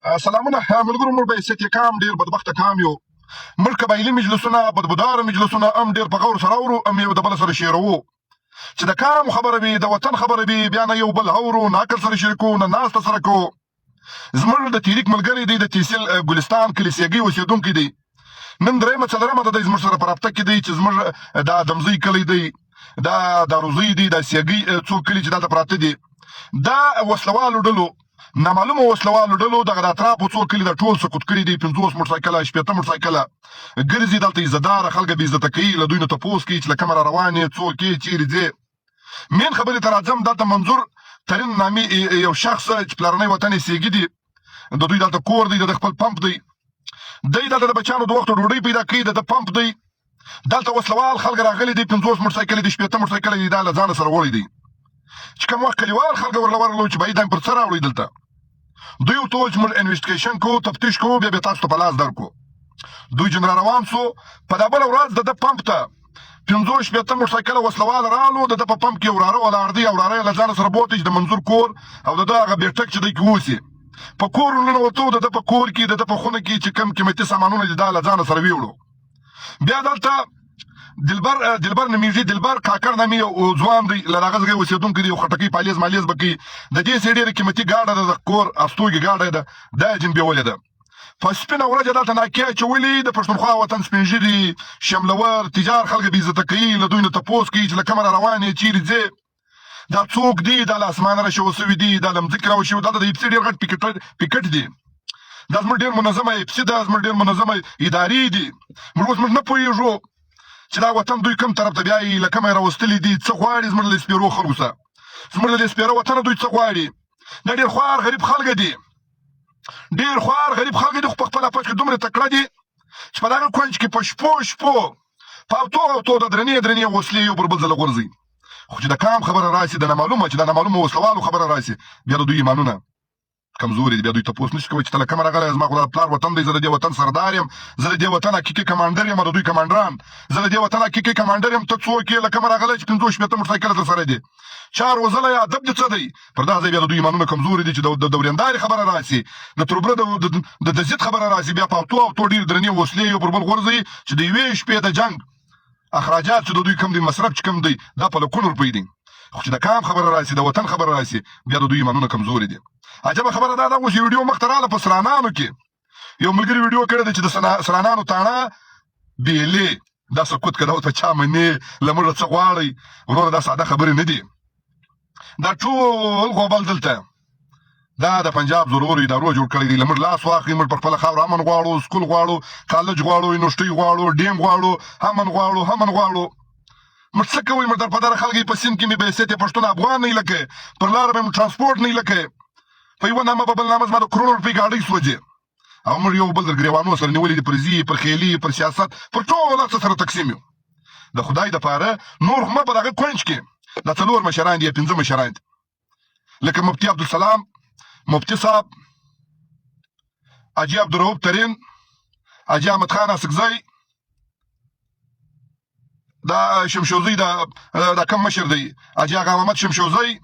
سلامونه ملګرو موږ به ست کام ډیر بدبخته کام یو موږ قبایلي مجلسونه بدبودار مجلسونه هم ډیر په غور سره اورو هم یو د بل سره شیرو چې د کام خبره وي د وطن خبره وي بیا نه یو بل اورو نه عقل سره شریکو نه ناست سره کو زموږ د تحریک ملګری دی د تحصیل ګلستان کلیسیګي اوسیدونکو دی نن درېمه څلورمه د زموږ سره په رابطه کې دی چې زموږ د ادمزی کلی دی دا روزي دی د سیګي څو کلی چې دلته پراته دي دا وسلوالو ډلو نامعلومه وسلوالو ډلو دغه د اطرافو څو کلي د ټول سقوط کړي دي 50 موټرسایکله شپېته موټرسایکله ګرځي دلته عزتداره خلک بې عزته کوي له دوی نه تپوس کوي چې له کومه را روان یې څوک یې چیرې ځې مین خبرې ته راځم دلته منظور ترین نامي یو شخص چې پلرنی وطن یې سیګي دي د دوی دلته کور دی د خپل پمپ دی دلته د بچیانو د وخت ډوډۍ پیدا کوي د پمپ دی دلته وسلوال خلک راغلي دي 50 موټرسایکلې دي شپېته موټرسایکلې دي دا له ځانه سره وړي دي چې کوم وخت کلیوال خلک ورله ورغلو چې باید پر څه راوړي دلته دوی ورته وویل چې موږ انویسټیګیشن کوو تفتیش کوو بیا تاسو ته په لاس درکو دوی چې را روان سو په دا بله ورځ د پمپ ته 50 شپېته موټرسایکله وسلوال راغلو د په پمپ کې یو وراره ولاړ دی او وراره یې له ځانه سره بوتې چې د منظور کور او د ده هغه بیټک چې دی کې اوسي په کور ورننوتو د ده په کور کې د ده په خونه کې چې کوم قیمتي سامانونه دي دا له ځانه سره ویوړو بیا دلته دلبر نمیږي دلبر کاکړ نامي او ځوان دی له هغه ځای اوسېدونکی دی او خټکۍ پالیز مالیز به کوي د دې څه ډېره قیمتي ګاډه ده د کور استوګې ګاډه ده دا یې جنبېولې ده په سپینه ورځ دلته ناکې اچولي د پښتونخوا وطن سپین ږیري شملور تجار خلک بې عزته کوي له دوی نه تپوس کوي چې له کومه را روان یې چیرې ځې دا څوک دي دا له اسمانه راشوه سوي دي دا له مځکې راوشوي دلته د اپسي ډېر غټ پکټ دي دا زموږ ډېر منظمه اپسي ده زموږ ډېر منظمه ادارې دي موږ اوس موږ نه پوهېږو چې دا وطن دوی کوم طرف ته بیایي له کومه یې راوستلي دي څه غواړي زموږ له سپېرو خلکو څه زموږ له سپېره وطنه دوی څه غواړي دا ډېر خوار غریب خلک دي ډېر خوار غریب خلک دي خو په خپل اپچ کې دومره تکړه دي چې په دغه کونج کې په شپو په اوتو د درنې وسلې یو پر بل ځله غورځي خو چې د کام خبره راسي د نامعلومه چې د نامعلومه وسلوالو خبره راسي بیا د دوی ایمانونه کمزوري دي بیا دوی تپوس نشي کوي چې ته له کومه راغلی زما خو دا پلار وطن دی زه د دې وطن سردار یم زه د دې وطن حقیقي کمانډر یم د دوی کمانډران زه د دې وطن حقیقي کمانډر یم ته څوک یې له کومه راغلی چې 50 شپېته موټرسایکله درسره دي چار وزله یا ادب دې څه دی پر دغه ځای بیا د دوی ایمانونه کمزوري دي چې د ورېندارې خبره راسي د تربره د ضد خبره راسي بیا په اوتو ډېر درنې وسلې یو پر بل غورځوي چې د یوې شپې د جنګ اخراجات چې د دوی کم دي مصرف چې کم دی دا په لکونو روپۍ دي خو چې د کام خبره راسي د وطن خبره راسي بیا د دوی ایمانونه کمزوري دي عجبه خبره دا ده اوس یو ویډیو مخته راغله په سرانانو کې یو ملګري ویډیو کړی دی چې د سرانانو تاڼه بیلې دا سکوت که دا ورته چا منې له موږه څه غواړئ وروره دا ساده خبرې نه دي دا ټول غوبل دلته دا د پنجاب ضروري ادارو جوړ کړی دی له موږ لاس واخلي موږ پر خپله خاوره امن غواړو سکول غواړو کالج غواړو یونیورسټۍ غواړو ډیم غواړو امن غواړو موږ څه کوئ موږ درپدره خلک په سیند کې مې بهیثیته پښتون افغان نه لکه پر لاره به مو ټرانسپورټ نه لکه په یوه نامه په بل نامه زما د کروڑو روپۍ ګاډۍ سوځي او موږ یو بل د ګریوانو سره نیولي دي پر زی پر خیلي پر سیاست پر ټول هر څه سره تقسیم یو د خدای دپاره نور خو مه په دغه کونج کې دا 4 مشران دي یا 5 مشران دي لکه مفتي عبدالسلام مفتي صاحب حاجي عبدالرؤوف ترین حاجي احمد خان اسکزی دا شمشوزی دا کم مشر دی حاجي آغا محمد شمشوزی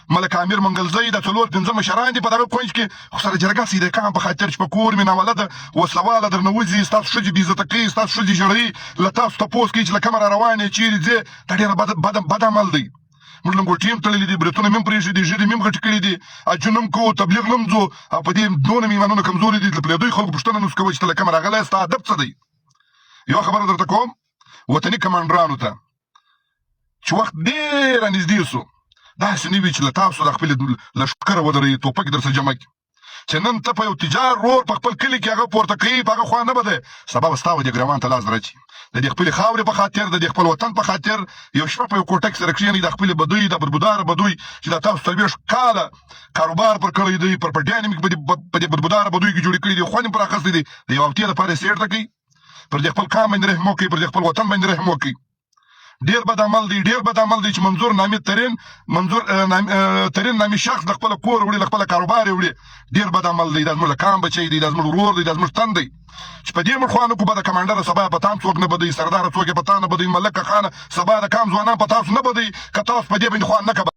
ملک امیر منګلزی دا 4-5 مشران دي په دغه کونج کې خو سره جرګه سي د کام په خاطر چې په کور مې ناولده وسلواله درنه وځي ستاسو ښځې بې عزته کوي ستاسو ښځې ژړوي له تاسو تپوس کوي چې له کومه را روان یې چیرې ځې دا ډېره بد عمل دی موږ لنګوټې هم تړلي دي بریتونه مې هم پرېښي دي ږیرې مې هم غټې کړي دي اجون هم کوو تبلیغ نه هم ځو او په دې دونه مې ایمانونه کمزوري دي له پلېدوی خلکو پوښتنه نه کوي چې ته له کومه راغلی ستا ادب څه دی یوه خبره درته کوم وطني کمانډرانو ته چې وخت ډېره نږدې سو داسې نه وي چې له تاسو د خپلې لښکره ودرئ ټوپک در سره جمع کړي چې نن ته په یو تجار رور په خپل کلي کې هغه پورته کوي په هغه خوا نه به دی سبا به ستا و دې ګریوان ته لاس درچي د دې خپلې خاورې په خاطر د دې خپل وطن په خاطر یو شپه په یو کوټه کې سره کښېنئ د خپلې بدوی د بدبوداره بدوی چې دا تاسو 40 کاله کاروبار پر کړی دی پر پټیانې مې په دې بدبوداره بدوی کې جوړې کړي دي خوند یې پر اخیستی دی د یو هفتې لپاره یې سیټ ته کوي پر دې خپل کام باندې رحم وکړي پر دې خپل وطن باندې رحم وکړي ډیر بد عمل دی چې منظور نامي ترین نامي شخص د خپل کور وړي د خپل کاروبار وړي ډیر بد عمل دی دا زموږ کام بچی دی دا زموږ ورور دی دا زموږ تن دی چې په دې مړخوانو کو به د کمانډر سبا په تام څوک نه بدی سردار څوک په تام نه بدی ملک خان سبا د کام ځوانان په تاسو نه بدی که تاسو په دې باندې خوان نه